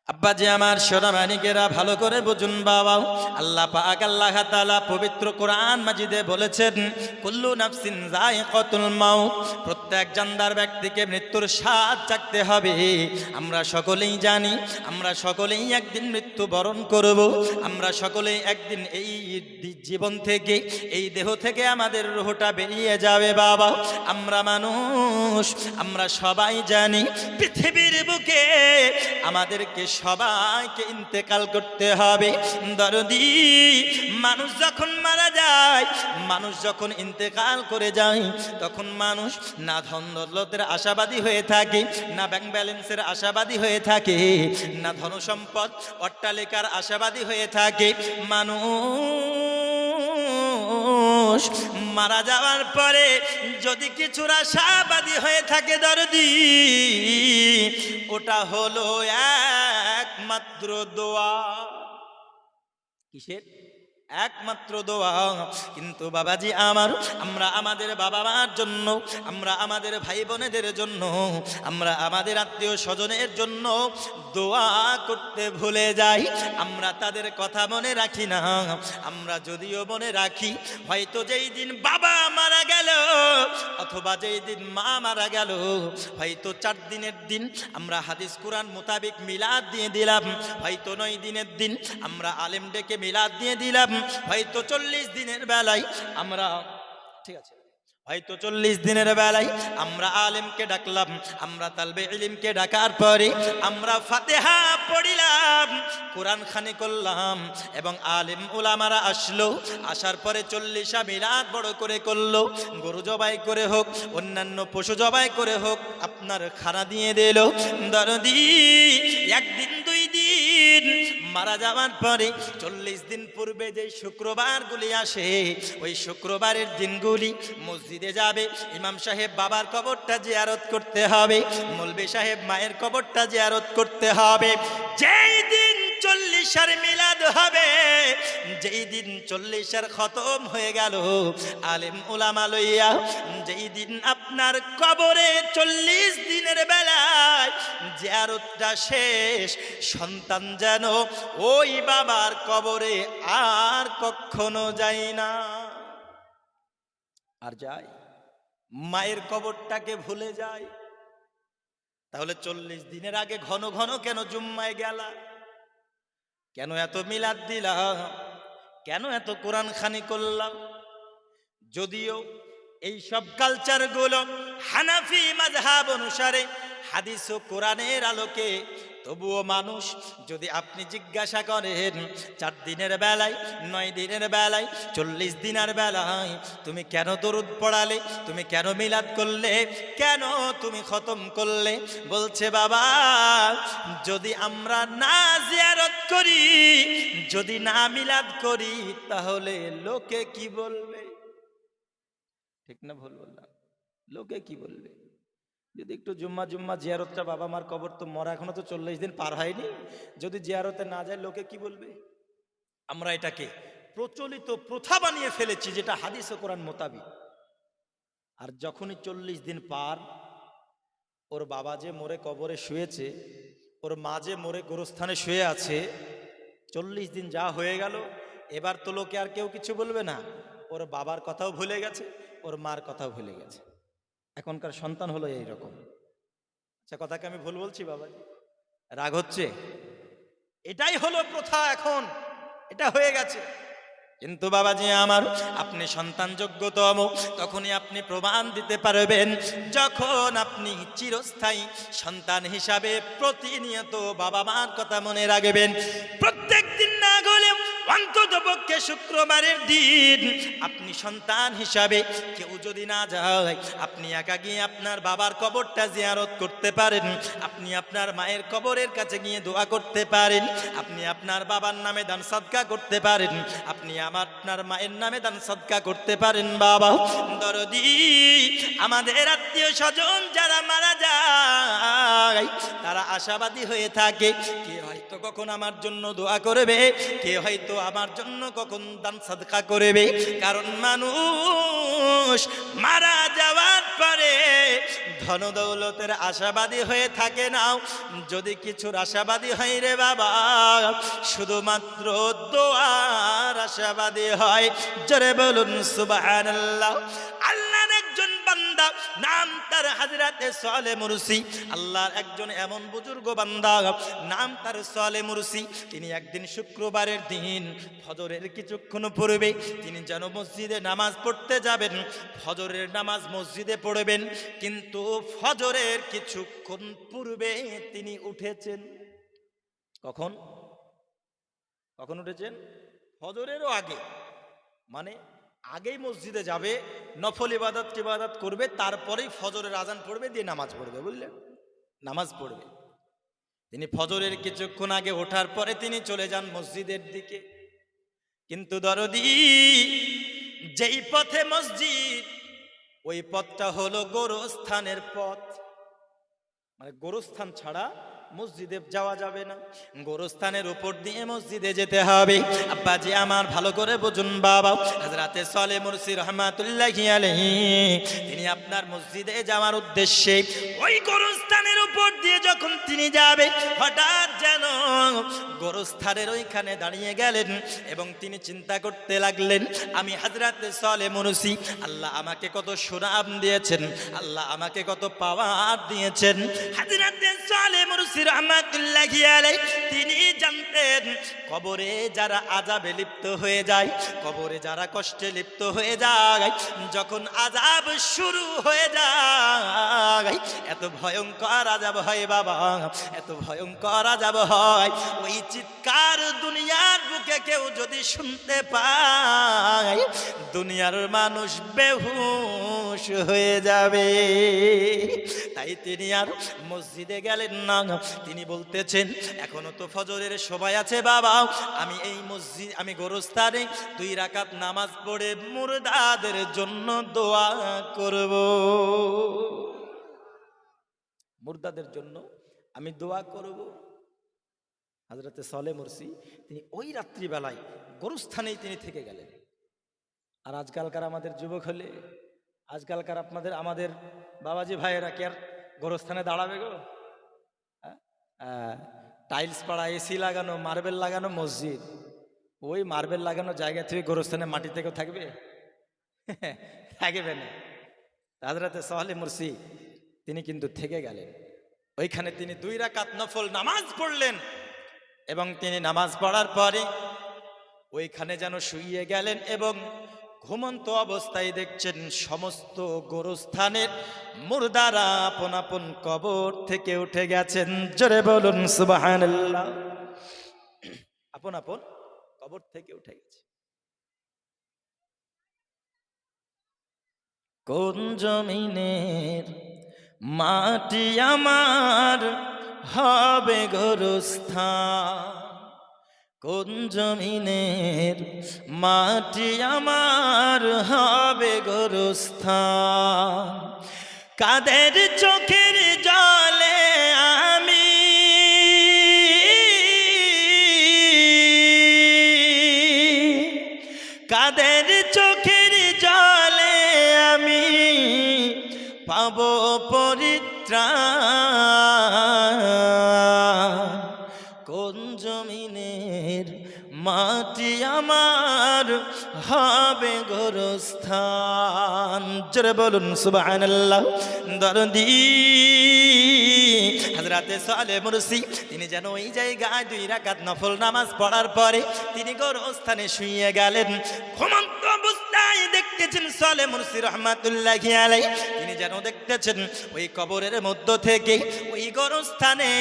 আব্বাজি আমার সোনামানিকেরা ভালো করে বুঝুন বাবা, আল্লাহ পাক আল্লাহ তাআলা পবিত্র কোরআন মাজিদে বলেছেন, কুল্লু নাফসিন যায়িকাতুল মাউত, প্রত্যেক জানদার ব্যক্তিকে মৃত্যুর স্বাদ চাখতে হবে। আমরা সকলেই জানি, আমরা সকলেই একদিন মৃত্যু বরণ করব। আমরা সকলেই একদিন এই জীবন থেকে, এই দেহ থেকে আমাদের রূহটা বেরিয়ে যাবে বাবা। আমরা মানুষ, আমরা সবাই জানি পৃথিবীর বুকে আমাদেরকে সবাইকে ইন্তেকাল করতে হবে। দরদি, মানুষ যখন মারা যায়, মানুষ যখন ইন্তেকাল করে যায়, তখন মানুষ না ধন দৌলতের আশাবাদী হয়ে থাকে, না ব্যাংক ব্যালেন্সের আশাবাদী হয়ে থাকে, না ধনসম্পদ অট্টালিকার আশাবাদী হয়ে থাকে। মানুষ মারা যাওয়ার পরে যদি কিছুর আশাবাদী হয়ে থাকে দরদি, ওটা হলো একমাত্র দোয়া। কিসের? একমাত্র দোয়া। কিন্তু বাবাজি আমার, আমরা আমাদের বাবা মার জন্য, আমরা আমাদের ভাই বোনেদের জন্য, আমরা আমাদের আত্মীয় স্বজনের জন্য দোয়া করতে ভুলে যাই। আমরা তাদের কথা মনে রাখি না। আমরা যদিও মনে রাখি, হয়তো যেই দিন বাবা মারা গেল অথবা যেই দিন মা মারা গেল, হয়তো 4 দিনের দিন আমরা হাদিস কোরআন মোতাবেক মিলাদ দিয়ে দিলাম, হয়তো 9 দিনের দিন আমরা আলেম ডেকে মিলাদ দিয়ে দিলাম, হয়তো 40 দিনের বেলায় আমরা, ঠিক আছে, হয়তো 40 দিনের বেলায় আমরা আলেমকে ডাকলাম, আমরা তালবে ইলমকে ডাকার পরে আমরা ফাতিহা পড়িলাম, কোরআন খানি করলাম, এবং আলেম উলামারা আসলো, আসার পরে 40 মিলাদ বড় করে করলো, গরু জবাই করে হোক, অন্যান্য পশু জবাই করে হোক, আপনার খানা দিয়ে দিল। দরদি, একদিন 2 দিন মারা যাওয়ার পরে 40 দিন পূর্বে যে শুক্রবারগুলি আসে, ওই শুক্রবারের দিনগুলি মসজিদে যাবে, ইমাম সাহেব বাবার কবরটা জিয়ারত করতে হবে, মৌলভী সাহেব মায়ের কবরটা জিয়ারত করতে হবে। যেই দিন 40 মিলাদ হবে, যেই দিন 40 খতম হয়ে গেল, আলেম উলামা লইয়া যেই দিন আপনার কবরে 40 দিনের বেলায় জিয়ারতটা শেষ, সন্তান যেন ওই বাবার কবরে আর কখনো যায় না। আর যায়, মায়ের কবরটাকে ভুলে যায়। তাহলে 40 দিনের আগে ঘন ঘন কেন জুম্মায় গেলা? কেন এত মিলাদ দিলাম? কেন এত কোরআন খানি করলাম? যদিও এই সব কালচারগুলো হানাফি মাযহাব অনুসারে হাদিস ও কোরআনের আলোকে, তবুও মানুষ, যদি আপনি জিজ্ঞাসা করেন 4 দিনের বেলায়, 9 দিনের বেলায়, 40 দিনের বেলায় তুমি কেন দরুদ পড়ালে, তুমি কেন মিলাদ করলে, কেন তুমি খতম করলে, বলছে বাবা, যদি আমরা না জিয়ারত করি, যদি না মিলাদ করি, তাহলে লোকে কি বলবে? ঠিক না ভুল বললাম? লোকে কি বলবে? যদি একটু জুম্মা জিয়ারতটা, বাবা মার কবর তো মরা এখনো তো 40 দিন পার হয়নি, যদি জিয়ারতে না যায় লোকে কি বলবে? আমরা এটাকে প্রচলিত প্রথা বানিয়ে ফেলেছি, যেটা হাদিস ও কোরআন মোতাবিক। আর যখনই 40 দিন পার, ওর বাবা যে মরে কবরে শুয়েছে, ওর মা যে মরে গোরস্থানে শুয়ে আছে, 40 দিন যা হয়ে গেল, এবার তো লোকে আর কেউ কিছু বলবে না। ওর বাবার কথাও ভুলে গেছে, ওর মার কথাও ভুলে গেছে। এখনকার সন্তান হলো এইরকম। আচ্ছা, কথাকে আমি ভুল বলছি বাবাজি? রাগ হচ্ছে? এটাই হলো প্রথা, এখন এটা হয়ে গেছে। কিন্তু বাবাজি আমার, আপনি সন্তান যোগ্যতম তখনই আপনি প্রমাণ দিতে পারবেন, যখন আপনি চিরস্থায়ী সন্তান হিসাবে প্রতিনিয়ত বাবা মার কথা মনে রাখবেন। প্রত্যেক দিন না হলেও অন্ততপক্ষে শুক্রবারের দিন আপনি সন্তান হিসাবে, কেউ যদি না যায়, আপনি একা গিয়ে আপনার বাবার কবরটা জিয়ারত করতে পারেন, আপনি আপনার মায়ের কবরের কাছে গিয়ে দোয়া করতে পারেন, আপনি আপনার বাবার নামে দান সদকা করতে পারেন, আপনি আপনার মায়ের নামে দান সদকা করতে পারেন। বাবা দরদি, আমাদের আত্মীয় স্বজন যারা মারা যায়, তারা আশাবাদী হয়ে থাকে, কে হয়তো কখন আমার জন্য দোয়া করবে, কে হয়তো আমার জন্য কখন দান সাদকা করবে? কারণ মানুষ মারা যাওয়ার পরে ধন দৌলতের আশাবাদী হয়ে থাকে না। যদি কিছুর আশাবাদী হয় রে বাবা, শুধুমাত্র দোয়ার আশাবাদী হয়। জোরে বলুন সুবহানাল্লাহ। আল্লাহর একজন বান্দা, নাম তার হযরতে সালেহ মুরসি। আল্লাহর একজন এমন বুজুর্গ বান্দা, নাম তার সালেহ মুরসি। তিনি একদিন শুক্রবারের দিন ফজরের কিছুক্ষণ পূর্বে তিনি যেন মসজিদে নামাজ পড়তে যাবেন। ফজরের নামাজ মসজিদে পড়বেন, কিন্তু ফজরের কিছুক্ষণ পূর্বে তিনি উঠেছেন। কখন কখন উঠেছেন? ফজরেরও আগে, মানে আগেই মসজিদে যাবে, নফল ইবাদত টিবাদত করবে, তারপরেই ফজরের আজান পড়বে, দিয়ে নামাজ পড়বে। বুঝলেন? নামাজ পড়বে। তিনি ফজরের কিছুক্ষণ আগে ওঠার পরে তিনি চলে যান মসজিদের দিকে। কিন্তু দরদি, যেই পথে মসজিদ, ওই পথটা হলো গোরস্থানের পথ। মানে গোরস্থান ছাড়া মসজিদে যাওয়া যাবে না, গোরস্থানের উপর দিয়ে মসজিদে যেতে হবে। আব্বাজি আমার ভালো করে বুঝুন বাবা, হযরতে সালেহ মুরসি রহমাতুল্লাহি আলাইহি তিনি আপনার মসজিদে যাওয়ার উদ্দেশ্যে ওই গোরস্থানের উপর দিয়ে যখন তিনি যাবে, হঠাৎ যেন গোরস্থানের ওইখানে দাঁড়িয়ে গেলেন এবং তিনি চিন্তা করতে লাগলেন, আমি হযরতে সালেহ মুরসি, আল্লাহ আমাকে কত সুনাম দিয়েছেন, আল্লাহ আমাকে কত পাওয়ার দিয়েছেন। হযরতে সালেহ মুরসি রহমাতুল্লাহি আলাইহি তিনি জানতেন, কবরে যারা আযাবে লিপ্ত হয়ে যায়, কবরে যারা কষ্টে লিপ্ত হয়ে যায়, যখন আযাব শুরু হয়ে যায়, এত ভয়ঙ্কর আযাব হয় বাবা, এত ভয়ঙ্কর আযাব হয়, ওই চিৎকার দুনিয়ার বুকে কেউ যদি শুনতে পায়, দুনিয়ার মানুষ বেহুশ হয়ে যাবে। তাই তিনি আর মসজিদে গেলেন না। তিনি বলতেছেন, এখনো তো ফজরের সময় আছে বাবা, আমি এই মসজিদ, আমি গোরস্থানে 2 রাকাত নামাজ পড়ে মুর্দাদের জন্য দোয়া করব। মুর্দাদের জন্য আমি দোয়া করব। হযরতে সালেহ মুরসি তিনি ওই রাত্রিবেলায় গোরস্থানেই তিনি থেকে গেলেন। আর আজকালকার আমাদের যুবক হলে, আজকালকার আপনাদের আমাদের বাবাজি ভাইয়েরা কি আর গোরস্থানে দাঁড়াবে গো? টাইলস পাড়া, এসি লাগানো, মার্বেল লাগানো মসজিদ, ওই মার্বেল লাগানো জায়গা থেকে গোরস্থানে মাটি থেকেও থাকবে? থাকবে না। হযরতে সালেহ মুরসি তিনি কিন্তু থেকে গেলেন ওইখানে। তিনি 2 রাকাত নফল নামাজ পড়লেন এবং তিনি নামাজ পড়ার পরে ওইখানে যেন শুইয়ে গেলেন এবং ঘুমন্ত অবস্থায় দেখছেন সমস্ত গোরস্থানের মুর্দারা আপন আপন কবর থেকে উঠে গেছেন। জোরে বলুন সুবহানাল্লাহ। আপন আপন কবর থেকে উঠে গেছে। কোন জমিনের মাটি আমার হবে গোরস্থান, কোন জমিনের মাটি আমার হবে গোরস্থান, কাদের চোখের জলে আমি কাদের চোখের জলে আমি পাবো পরিত্রাণ, কোন জমিনের মাটি আমার হবে গোরস্থান। জোরে বলুন সুবহানাল্লাহ। দরদি হযরতে সালেহ মুরসি তিনি যেন ওই জায়গায় 2 রাকাত নফল নামাজ পড়ার পরে তিনি গোরস্থানে শুয়ে গেলেন। ঘুমন্ত অবস্থায় দেখতেছেন সালেহ মুরসি রহমাতুল্লাহি আলাইহি তিনি যেন দেখতেছেন ওই কবরের মধ্য থেকে ওই গোরস্থানে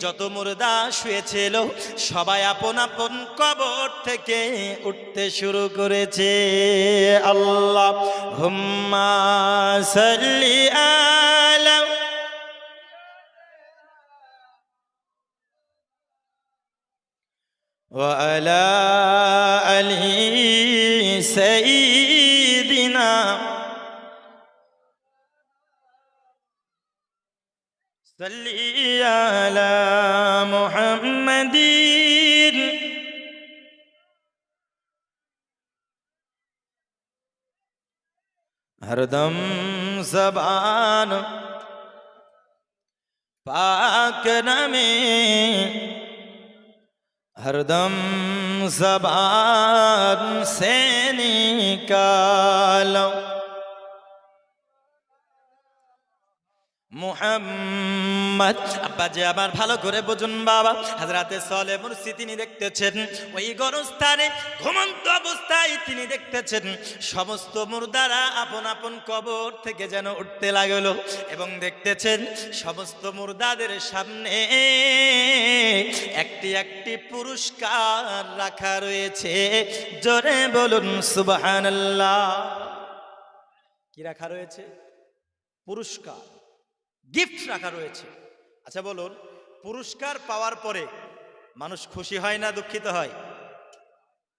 যত মুর্দা শুয়েছিল সবাই আপন আপন কবর থেকে উঠতে শুরু করেছে। আল্লাহুম্মা সাল্লি আলা ওয়া আলা আলি সাইয়্যিদিনা সাল্লি আলা মুহাম্মাদিন हरदम ज़बान पाक नमे, हरदम ज़बान से निकालो মুহাম্মদ। আব্বা যে আমার ভালো করে বুঝুন বাবা, হযরতে সালেহ মুরসি তিনি দেখতেছেন ওই গোরস্থানে ঘুমন্ত অবস্থায় তিনি দেখতেছেন সমস্ত মুর্দারা আপন আপন কবর থেকে যেন উঠতে লাগলো, এবং দেখতেছেন সমস্ত মুর্দাদের সামনে একটি একটি পুরস্কার রাখা রয়েছে। জোরে বলুন সুবহানাল্লাহ। কি রাখা রয়েছে? পুরস্কার, গিফট রাখা রয়েছে। আচ্ছা বলুন, পুরস্কার পাওয়ার পরে মানুষ খুশি হয় না দুঃখিত হয়?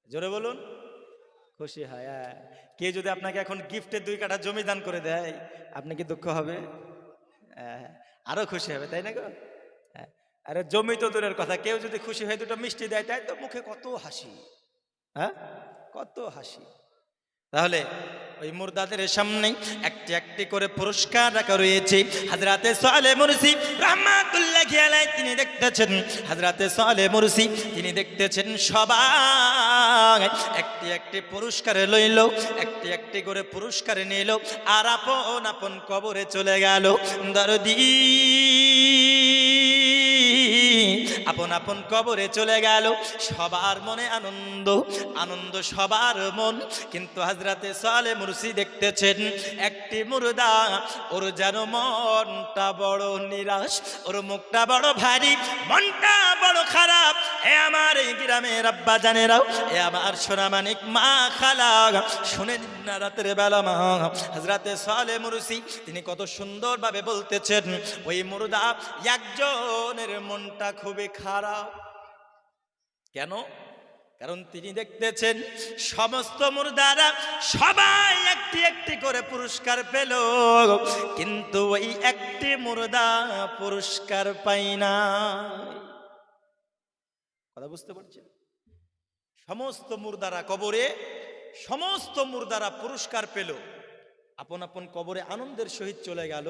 জোরে বলুন। খুশি হয়। কে যদি আপনাকে এখন গিফটে 2 কাঠা জমি দান করে দেয়, আপনি কি দুঃখ হবে? আরো খুশি হবে, তাই না গো? আরে জমি তো দূরের কথা, কেউ যদি খুশি হয়ে 2টা মিষ্টি দেয়, তাই তো মুখে কত হাসি, হ্যাঁ কত হাসি। তাহলে ওই মুর্দাদের সামনে একটি একটি করে পুরস্কার রাখা রয়েছে। হযরতে সালেহ মুরসি রাহমাতুল্লাহি আলাইহি তিনি দেখতেছেন, হযরতে সালেহ মুরসি তিনি দেখতেছেন সবাই একটি একটি পুরস্কার লইল, একটি একটি করে পুরস্কার নিল, আর আপন আপন কবরে চলে গেল। দরদি আপন আপন কবরে চলে গেল। সবার মনে আনন্দ, আনন্দ সবার মন। কিন্তু হযরতে সালেহ মুরসি দেখতেছেন একটি মুর্দা, ওর যেন মনটা বড় নিরাশ, ওর মুখটা বড় ভারী, মনটা বড় খারাপ। এ আমার এই গ্রামের আব্বা জানেরাও, এ আমার সোনামানিক মা খালা, শুনে না রাতের বেলা মা হযরতে সালেহ মুরসি তিনি কত সুন্দরভাবে বলতেছেন, ওই মুর্দা একজনের মনটা খুবই খারাপ। কেন? কারণ তিনি দেখতেছেন সমস্ত মুর্দারা সবাই একটি একটি করে পুরস্কার পেল, কিন্তু ওই একটি মুর্দা পুরস্কার পাই না। কথা বুঝতে পারছেন? সমস্ত মুর্দারা কবরে, সমস্ত মুর্দারা পুরস্কার পেল, আপন আপন কবরে আনন্দের সহিত চলে গেল,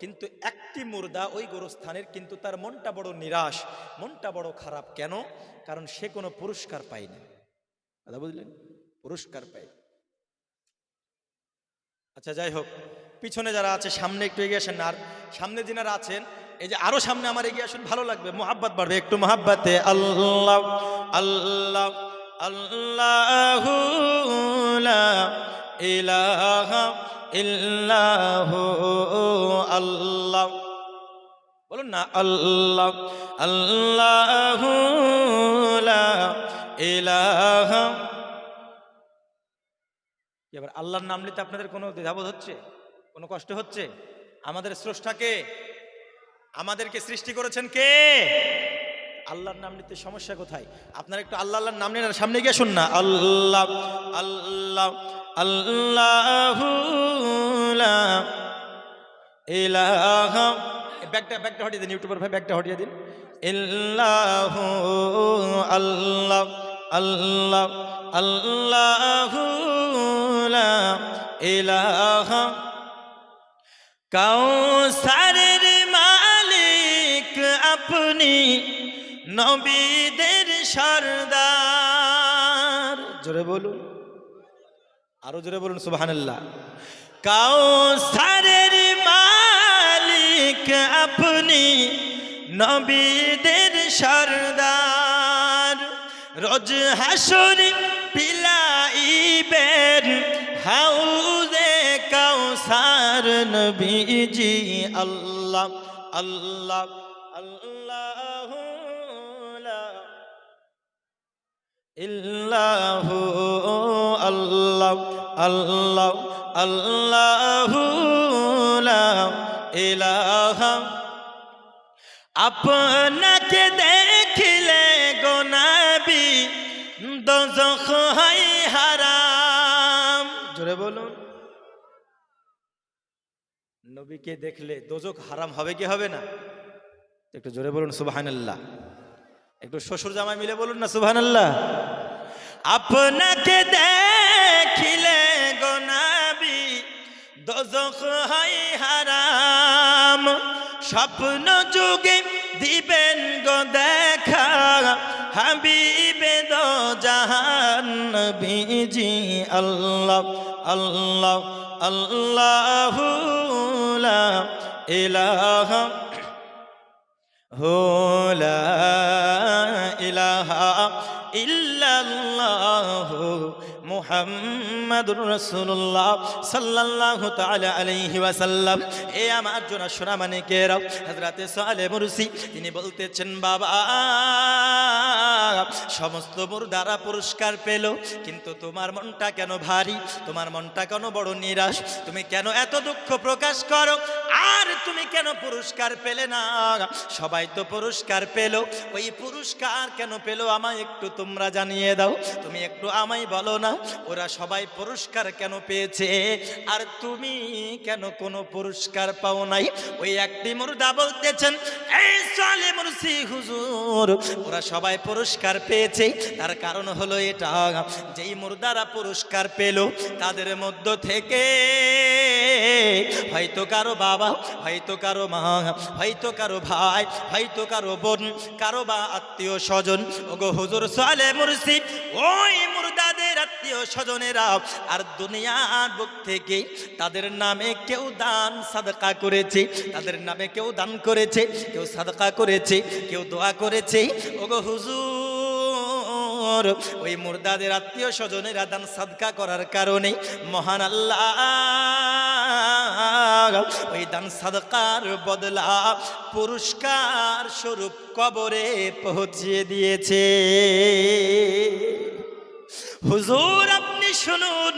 কিন্তু একটি মুর্দা ওই গোরস্থানের, কিন্তু তার মনটা বড় নিরাশ, মনটা বড় খারাপ। কেন? কারণ সে কোনো পুরস্কার পায়নি। কথা বুঝলেন? পুরস্কার পায়। আচ্ছা যাই হোক, পিছনে যারা আছে সামনে একটু এগিয়ে আসেন, আর সামনে যিনারা আছেন এই যে আরো সামনে আমার এগিয়ে আসুন, ভালো লাগবে, মোহাব্বত বাড়বে, একটু মোহাব্বতে আল্লাহ আল্লাহ আল্লাহু লা ইলাহা ইল্লাহু আল্লাহ। বলুন না, আল্লাহ আল্লাহু লা ইলাহা। এবার আল্লাহর নাম নিতে আপনাদের কোনো দ্বিধাবোধ হচ্ছে? কোনো কষ্ট হচ্ছে? আমাদের স্রষ্টাকে, আমাদেরকে সৃষ্টি করেছেন কে? আল্লাহর নাম নিতে সমস্যা কোথায়? আপনারা একটু আল্লাহ আল্লাহর নাম নিয়ে সামনে গিয়ে শুন না, আল্লাহ আল্লাহ আল্লাহু লা ইলাহা। ব্যাগটা হটিয়ে দিন, ইউটিউবার ভাই ব্যাগটা হটিয়ে দিন। ইল্লাহু আল্লাহ আল্লাহ আল্লাহু লা ইলাহা। কাউসারের মালিক আপনি, নবীদের সরদার। জোরে বলুন, আরো জোরে বলুন সুবহানাল্লাহ। কাউসারের মালিক আপনি, নবীদের সরদার। রোজ হাসরে পিলাইবেন হাউজে কাউসার নবীজি। আল্লাহ আল্লাহ আল্লাহু লা ইল্লাহু আল্লাহ আল্লাহ আল্লাহু লা ইলাহা। আপনাকে দেখলে গো নবী দোজখ হয় হারাম। জোরে বলুন, নবীকে দেখলে দোজখ হারাম হবে কি হবে না? একটু জোরে বলুন সুবহানাল্লাহ। একটু শ্বশুর জামাই মিলে বলুন না সুবহানাল্লাহ। আপনাকে দেখিলে গো নবী দোজখ হয় হারাম, স্বপ্ন যুগে দিবেন গো দেখা, হাবিবে দো জাহান নবীজি। আল্লাহ আল্লাহ আল্লাহু লা ইলাহা লা ইলাহা ইল্লাল্লাহু মুহাম্মাদুর রাসূলুল্লাহ সাল্লাল্লাহু তাআলা আলাইহি ওয়াসাল্লাম। এ আমার জন্য শোনা মানে কেরাও, হযরতে সালেহ মুরসি তিনি বলতেছেন, বাবা সমস্ত মুর্দারা পুরস্কার পেল, কিন্তু তোমার মনটা কেন ভারী, তোমার মনটা কেন বড় নিরাশ, তুমি কেন এত দুঃখ প্রকাশ করো, আর তুমি কেন পুরস্কার পেলে না? সবাই তো পুরস্কার পেল, ওই পুরস্কার কেন পেল আমায় একটু তোমরা জানিয়ে দাও, তুমি একটু আমায় বলো না, ওরা সবাই পুরস্কার কেন পেয়েছে আর তুমি কেন কোনো পুরস্কার পাও নাই? ওই একটি মুর্দা বলতেছেন, এই সালেহ মুরসি হুজুর, ওরা সবাই পুরস্কার পেয়েছে, তার কারণ হলো এটা, যেই মুর্দারা পুরস্কার পেল তাদের মধ্য থেকে হয়তো কারো বাবা, হয়তো কারো মা, হয়তো কারো ভাই, হয়তো কারো বোন, কারো বা আত্মীয় স্বজন। ওগো হুজুর সালেহ মুরসি, ওই মুর্দাদের আত্মীয় স্বজনেরা আর দুনিয়ার বুক থেকে তাদের নামে কেউ দান সাদকা করেছে, তাদের নামে কেউ দান করেছে, কেউ সাদকা করেছে, কেউ দোয়া করেছে। ওগো হুজুর, ওই মুর্দাদের আত্মীয় স্বজনেরা দান সাদকা করার কারণে মহান আল্লাহ ওই দান সাদকার বদলা পুরস্কার স্বরূপ কবরে পৌঁছিয়ে দিয়েছে। হুজুর আপনি শুনুন,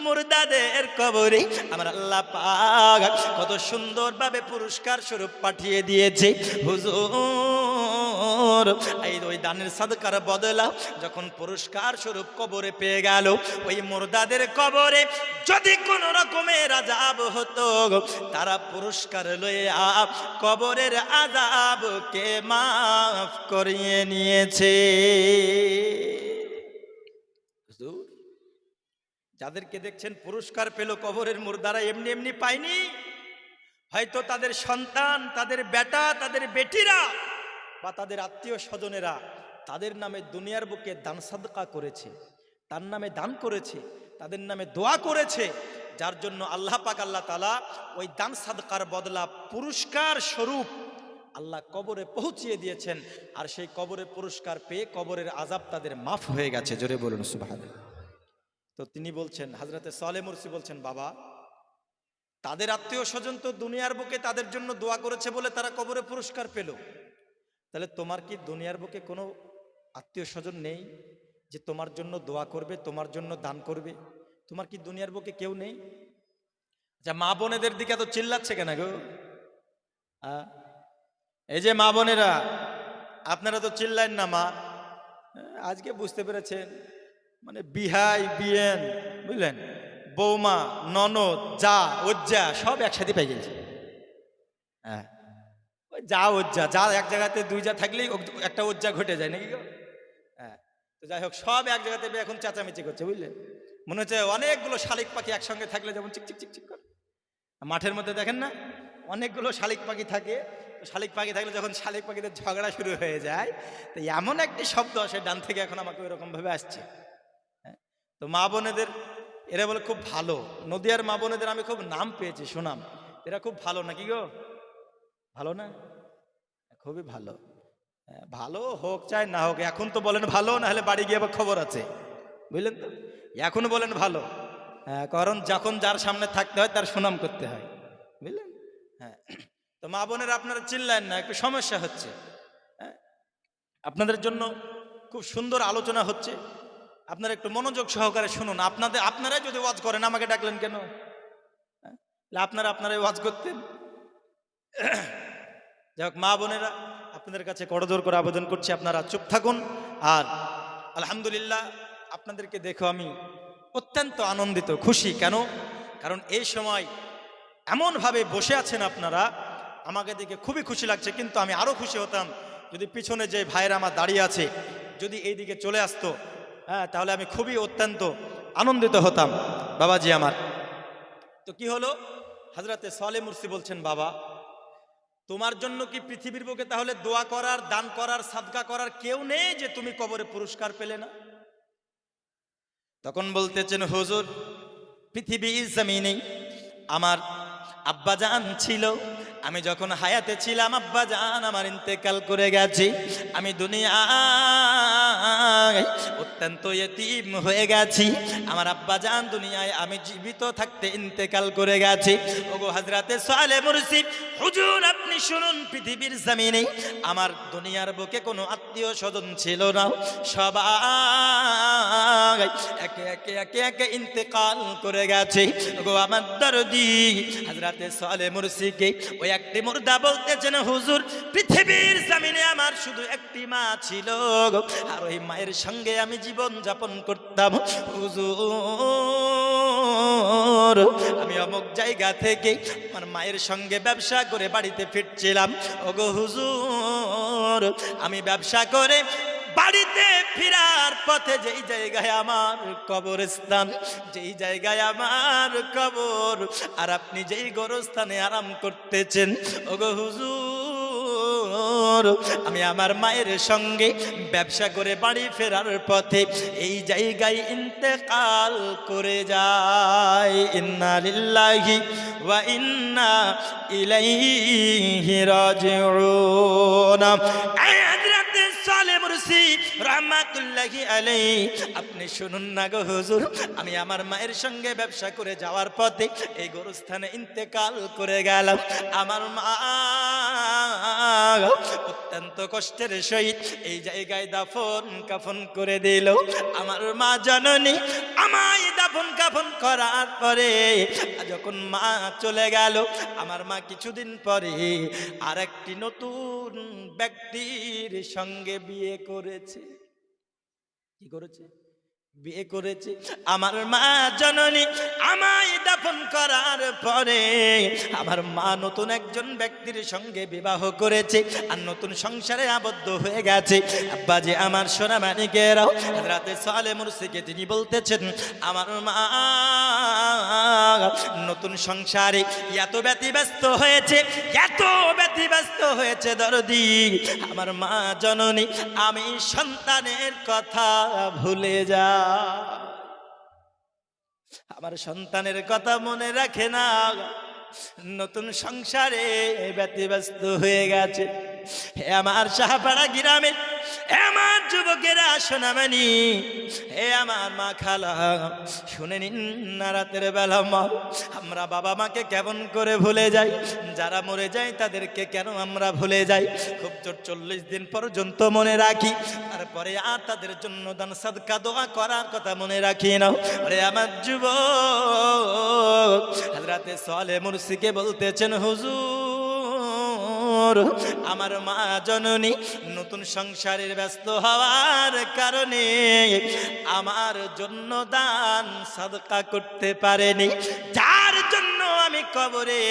মুর্দাদের কবরে আমার আল্লাহ পাক কত সুন্দরভাবে পুরস্কার স্বরূপ পাঠিয়ে দিয়েছে। হুজুর এই ওই দানের সাদকার বদলা যখন পুরস্কার স্বরূপ কবরে পেয়ে গেল, ওই মুর্দাদের কবরে যদি কোন রকমের আযাব হতো, তারা পুরস্কার লয়ে কবরের আযাবকে মাফ করিয়ে নিয়েছে। যাদেরকে দেখছেন পুরস্কার পেল কবরের মুর্দারা এমনি এমনি পায়নি, হয়তো তাদের সন্তান, তাদের বেটা, তাদের বেটিরা বা তাদের আত্মীয় স্বজনেরা তাদের নামে দুনিয়ার বুকে দান সাদকা করেছে, তার নামে দান করেছে, তাদের নামে দোয়া করেছে, যার জন্য আল্লাহ পাক আল্লাহ তাআলা ওই দান সাদকার বদলা পুরস্কার স্বরূপ আল্লাহ কবরে পৌঁছিয়ে দিয়েছেন। আর সেই কবরে পুরস্কার পেয়ে কবরের আযাব তাদের মাফ হয়ে গেছে। জোরে বলুন সুবহানাল্লাহ। তো তিনি বলছেন, হযরতে সালেহ মুরসি বলছেন, বাবা তাদের আত্মীয় স্বজন তো দুনিয়ার বুকে তাদের জন্য দোয়া করেছে বলে তারা কবরে পুরস্কার পেল, তাহলে তোমার কি দুনিয়ার বুকে কোনো আত্মীয় স্বজন নেই যে তোমার জন্য দোয়া করবে, তোমার জন্য দান করবে? তোমার কি দুনিয়ার বুকে কেউ নেই? আচ্ছা, মা বোনেদের দিকে এত চিল্লাচ্ছে কেন গো? এই যে মা বোনেরা, আপনারা তো চিল্লাইন না মা, আজকে বুঝতে পেরেছেন, মানে বিহাই বিয়েন বুঝলেন, বৌমা, ননদ, যা ওজ্জা সব একসাথে পেয়ে গেছে। হ্যাঁ, ওই যা ওজ্জা, যা এক জায়গাতে দুই যা থাকলেই একটা ওজ্জা ঘটে যায় নাকি গো? হ্যাঁ, তো যাই হোক, সব এক জায়গাতে এখন চেঁচামেচি করছে বুঝলেন। মনে হচ্ছে অনেকগুলো শালিক পাখি একসঙ্গে থাকলে যেমন চিকচিক চিকচিক করে, মাঠের মধ্যে দেখেন না অনেকগুলো শালিক পাখি থাকে, শালিক পাখি থাকলে যখন শালিক পাখিদের ঝগড়া শুরু হয়ে যায়, তো এমন একটি শব্দ আসে ডান থেকে, এখন আমাকে ওইরকম ভাবে আসছে। তো মা বোনেদের এরা বলে খুব ভালো, নদিয়ার মা বোনেদের আমি খুব নাম পেয়েছি, সুনাম, এরা খুব ভালো নাকি গো? ভালো না? খুবই ভালো। ভালো হোক চাই না হোক, এখন তো বলেন ভালো, না হলে বাড়ি গিয়ে আবার খবর আছে বুঝলেন তো। এখন বলেন ভালো, হ্যাঁ, কারণ যখন যার সামনে থাকতে হয় তার সুনাম করতে হয় বুঝলেন। হ্যাঁ, তো মা বোনেরা আপনারা চিল্লেন না, একটু সমস্যা হচ্ছে। হ্যাঁ, আপনাদের জন্য খুব সুন্দর আলোচনা হচ্ছে, আপনারা একটু মনোযোগ সহকারে শুনুন। আপনারাই যদি ওয়াজ করেন, আমাকে ডাকলেন কেন? আপনারাই ওয়াজ করতেন। যাই হোক, মা বোনেরা আপনাদের কাছে করজোর করে আবেদন করছি, আপনারা চুপ থাকুন। আর আলহামদুলিল্লাহ আপনাদেরকে দেখো আমি অত্যন্ত আনন্দিত, খুশি। কেন? কারণ এই সময় এমনভাবে বসে আছেন আপনারা, আমাকে দেখে খুবই খুশি লাগছে। কিন্তু আমি আরও খুশি হতাম যদি পিছনে যে ভাইরা আমার দাঁড়িয়ে আছে যদি এই দিকে চলে আসতো, হ্যাঁ, তাহলে আমি খুবই অত্যন্ত আনন্দিত হতাম। বাবাজি আমার, তো কি হলো, হযরতে সালেহ মুরসি বলছেন, বাবা তোমার জন্য কি পৃথিবীর বুকে তাহলে দোয়া করার, দান করার, সাদকা করার কেউ নেই যে তুমি কবরে পুরস্কার পেলে না? তখন বলতেছেন, হুজুর পৃথিবীর জমিনে আমার আব্বাজান ছিল, আমি যখন হায়াতে ছিলাম আব্বাজান আমার ইন্তেকাল করে গেছে, আমি দুনিয়ায় অত্যন্ত ইতিম হয়ে গেছি, আমার আব্বাজান দুনিয়ায় আমি জীবিত থাকতে ইন্তেকাল করে গেছে। ওগো হযরতে সালেহ মুরসি, হুজুর আপনি শুনুন, পৃথিবীর জমিনে আমার দুনিয়ার বুকে কোনো আত্মীয় স্বজন ছিল না, সবাই একে একে একে একে ইন্তেকাল করে গেছে। ওগো আমার দরদি হযরতে সালেহ মুরসিকে ওই একটি মুর্দা বলতেছেন, হুজুর পৃথিবীর জমিনে আমার শুধু একটি মা ছিল আর ওই মায়ের সঙ্গে আমি জীবন যাপন করতাম। হুজুর আমি অমুক জায়গা থেকে আমার মায়ের সঙ্গে ব্যবসা করে বাড়িতে ফিরছিলাম। ওগো হুজুর আমি ব্যবসা করে বাড়িতে ফিরার পথে যেই জায়গায় আমার কবরস্থান, যেই জায়গায় আমার কবর, আর আপনি যেই গোরস্থানে আরাম করতেছেন, ওগো হুজুর আমি আমার মায়ের সঙ্গে ব্যবসা করে বাড়ি ফেরার পথে এই জায়গায় ইন্তেকাল করে যায়। ইন্না লিল্লাহি ওয়া ইন্না ইলাইহি রাজিউন। সালেহ মুরসি রাহমাতুল্লাহি আলাইহি, আপনি শুনুন না গো হুজুর, আমি আমার মায়ের সঙ্গে ব্যবসা করে যাওয়ার পথে এই গোরস্থানে ইন্তেকাল করে গেলাম। আমার মা অত্যন্ত কষ্টের সহিত এই জায়গায় দাফন কাফন করে দিল। আমার মা জননী আমায় দাফন কাফন করার পরে যখন মা চলে গেল, আমার মা কিছুদিন পরে আরেকটি নতুন ব্যক্তির সঙ্গে বিয়ে করেছে। কি করেছে? বিয়ে করেছে। আমার মা জননী আমায় দাফন করার পরে আমার মা নতুন একজন ব্যক্তির সঙ্গে বিবাহ করেছে আর নতুন সংসারে আবদ্ধ হয়ে গেছে। আব্বাজি আমার সোনা মানিকেরাও হযরতে সালেহ মুরসিকে তিনি বলতেছেন, আমার মা নতুন সংসারে এত ব্যতিব্যস্ত হয়েছে, এত ব্যতিব্যস্ত হয়েছে দরদি আমার মা জননী আমি সন্তানের কথা ভুলে যা, আমার সন্তানের কথা মনে রাখে না, নতুন সংসারে ব্যতিব্যস্ত হয়ে গেছে। হে আমার শাহপাড়া গ্রামে, হে আমার যুবকেরা সোনামণি, হে আমার মা খালা, শুনে নিন না রাতের বেলা আমরা বাবা মাকে কেমন করে ভুলে যাই, যারা মরে যায় তাদেরকে কেন আমরা ভুলে যাই। খুব জোর 40 দিন পর্যন্ত মনে রাখি, তারপরে আর তাদের জন্য দান সাদকা দোয়া করার কথা মনে রাখি না। আরে আমার যুবক হযরতে সালেহ মুরসিকে বলতেছেন, হুজুর আমার মা জননী নতুন সংসারের ব্যস্ত হওয়ার কারণে আমার জন্য দান সাদকা করতে পারেনি, যার জন্য আমি কবরে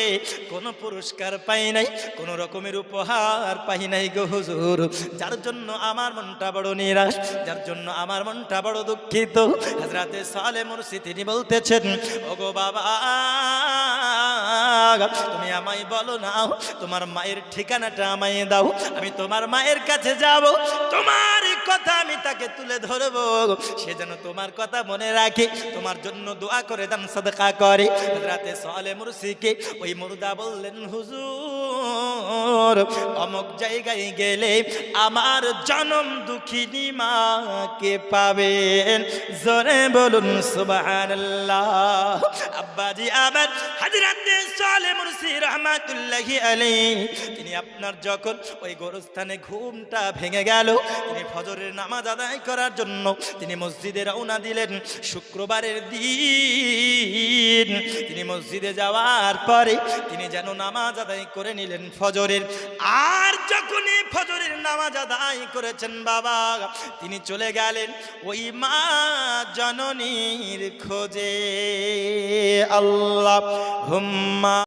কোনো পুরস্কার পাই নাই, কোনো রকমের উপহার পাই নাই গো হুজুর, যার জন্য আমার মনটা বড় নিরাশ, যার জন্য আমার মনটা বড় দুঃখিত। হযরতে সালেহ মুরসি তিনি বলতেছেন, ওগো বাবা তুমি আমায় বলো না, তোমার মায়ের ঠিকানাটা আমায় দাও, আমি তোমার মায়ের কাছে যাব, তোমার কথা আমি তাকে তুলে ধরবো, সে যেন তোমার কথা মনে রাখে, তোমার জন্য দোয়া করে দান সাদকা করে। হযরতে সালেহ মুরসিকে ওই মুর্দা বললেন, হুজুর অমুক জায়গায় গেলে আমার জনম দুঃখিনী মাকে পাবেন, জোরে বলুন সুবহানাল্লাহ। আব্বাজি আমার হযরতে সালেহ মুরসি রাহমাতুল্লাহি আলাইহি তিনি আপনার যখন ওই গোরস্থানে ঘুমটা ভেঙে গেল, তিনি ফজরের নামাজ আদায় করার জন্য তিনি মসজিদে রওনা দিলেন। শুক্রবারের দিন তিনি মসজিদে যাওয়ার পরে তিনি যেন নামাজ আদায় করে নিলেন ফজরের, আর যখনই ফজরের নামাজ আদায় করেছেন বাবা তিনি চলে গেলেন ওই মা জননীর খোঁজে। আল্লাহুম্মা